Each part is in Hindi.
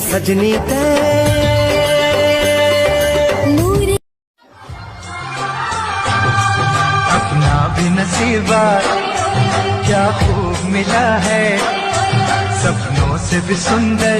सजनी ते अपना भी नसीबा क्या खूब मिला है, सपनों से भी सुंदर।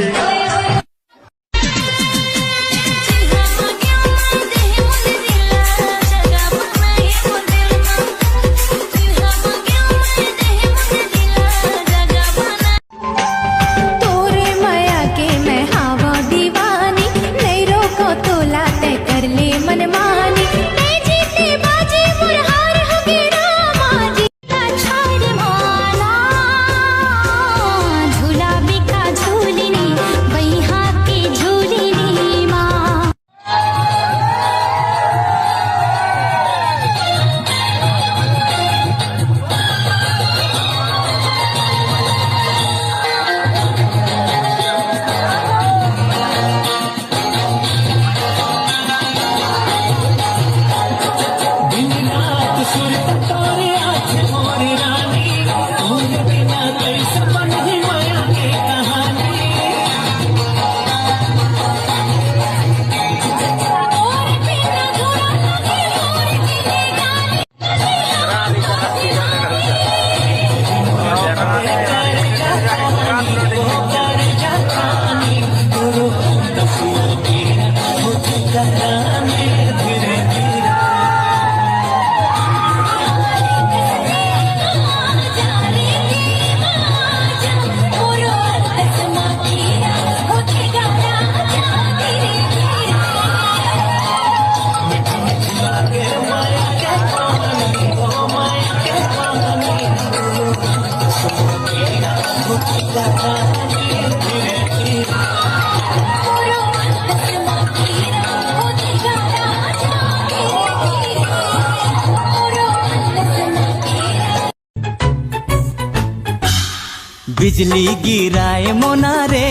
बिजली गिराए मोना रे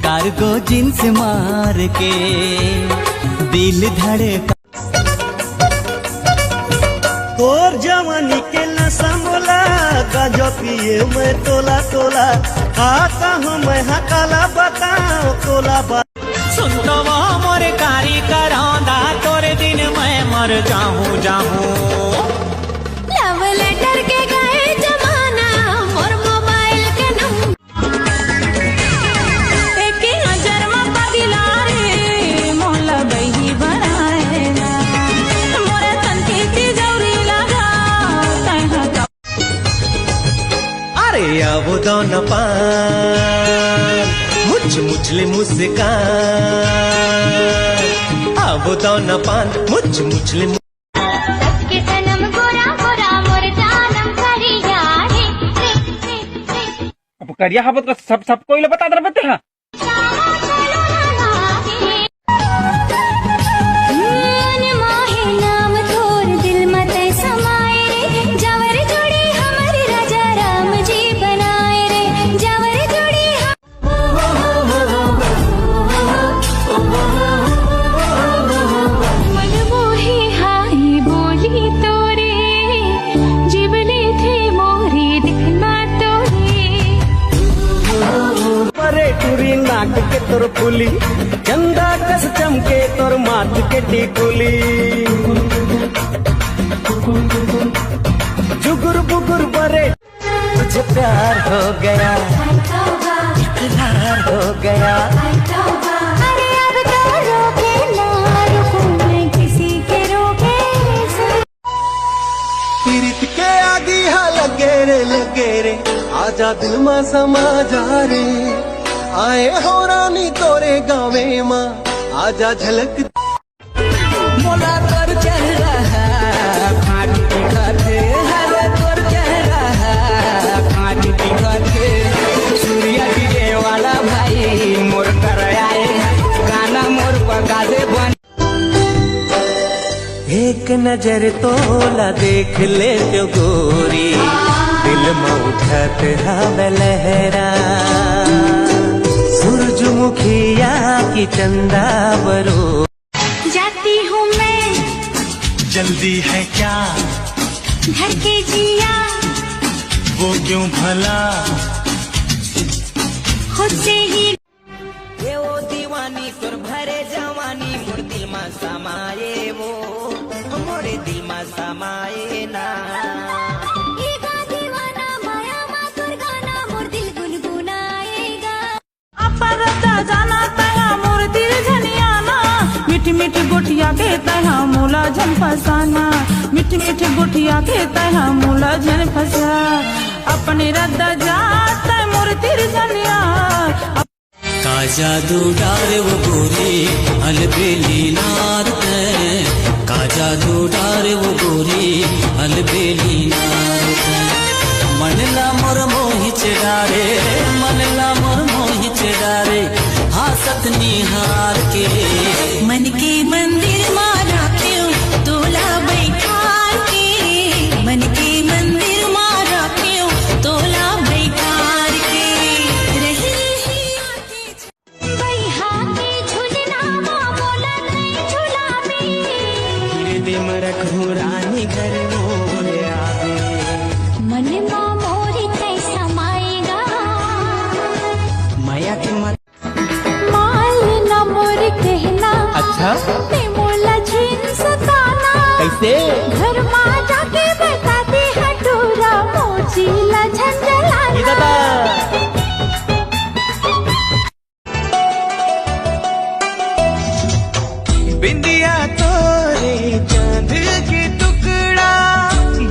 कार्गो जींस मार के दिल धड़का। तोर जवानी के नशा मोला गाजो पिए मैं तोला तोला आता हूँ मैं हकाला बताओ तोला सुन तो वो मोरे कारी करौंदा तोरे दिन मैं मर जाऊँ जाऊँ। लव लेटर के गए जमाना और मोबाइल के नंबर एक नजर में पगला रे मोला बही बनाए ना मोरे तन की तिजोरी लगा तह। अरे अब दोनों पान मुझ मुझले मुस्कान अब दोनों पान मुझ मुझले करिया हाबत का सब कोई बता दर बते हैं। नाक के तोर फूली चंदा कस चमके तोर माथ के टिकुली जुगुर बुगुर बरे तुझे प्यार हो गया इकरार हो गया। अरे अब तो रोके ना रुकूं मैं किसी के रोके पीरित के आगे हा लगे रे आजा दिल में समा जा रे आए हो रानी तोरे गावे माँ आजा झलक मोला तोर चेहरा फाट दिखाते हरे तोर चेहरा फाट दिखाते सूर्य गिरे वाला भाई मोर कर आए गाना मोर बगा दे बन एक नजर तोला देख ले तो गोरी दिल में उठत हवे लहरा सूरजमुखिया की चंदा बरो जाती हूँ मैं जल्दी है क्या घर के जिया वो क्यों भला खुद से ही ये वो दीवानी तोर भरे जवानी मोर दिल में समाये वो मोरे दिल में समाये ना एगा दीवाना माया मा तोर गाना मोर दिल गुनगुनाएगा अपरता जाना तया मोर दिल झनियाना मीठी मीठी गोटिया के तया मोला झन फसाना मीठी मीठी गोटिया के तया मोला झन फसा अपने रद्दा जाता मोर दिल झनिया का जादू डारे वो गोरी अलबेली नार का जादू डारे वो गोरी अलबेली नार मनला मोर मोहि चेडारे मनला मोर मोहि चेडारे हासत निहार के मन के मंदिर मारा क्यों तोला बैठार के मन के मंदिर मारा क्यों तोला बैठार के रही बैहा के झुलना मा बोला नहीं झुलावे दे मरखू रानी घर मोरे आवे मन मा मोरी कैसा माएगा माया के मत माल ना मोर कहना अच्छा ते मोला झीन सताना कैसे घर मा जाके बता दे हटूरा मोचीला झंझलाना बिंदिया तोरे चांद के टुकड़ा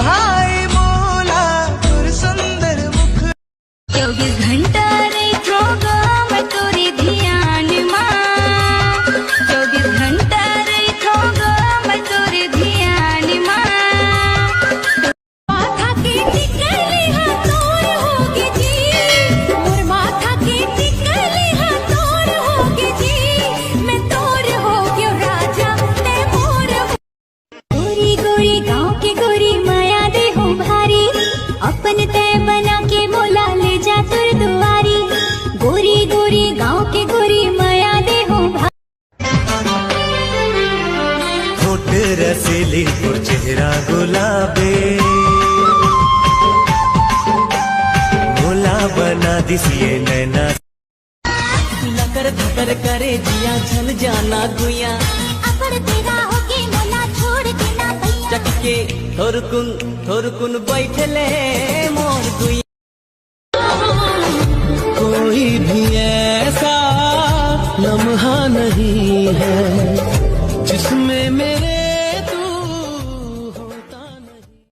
भाई मोला तुर सुंदर मुख 24 घंटा रही थोगा मैं तोरी ध्यान मां 24 घंटा रही थोगा मैं तोरी ध्यान मां माथा के टिकली हां तोर होगी जी मोर माथा के टिकली हां तोर होगी जी मैं तोर हो गयो राजा ते मोर गोरी गोरी गांव के गोरी माया दे हो भारी अपन तय बना के मोला ले जा तुर दुआरी गोरी गोरी गांव के गोरी माया दे हो होठ रसीली और चेहरा गुलाबे भोला बना दिसिए नैना लकर धकर करे जिया झल जाना गुया अपर तेरा होके मोला छोड़ देना भैया चटके थोरकुन बैठले मोर गुया कोई भी ऐसा लम्हा नहीं है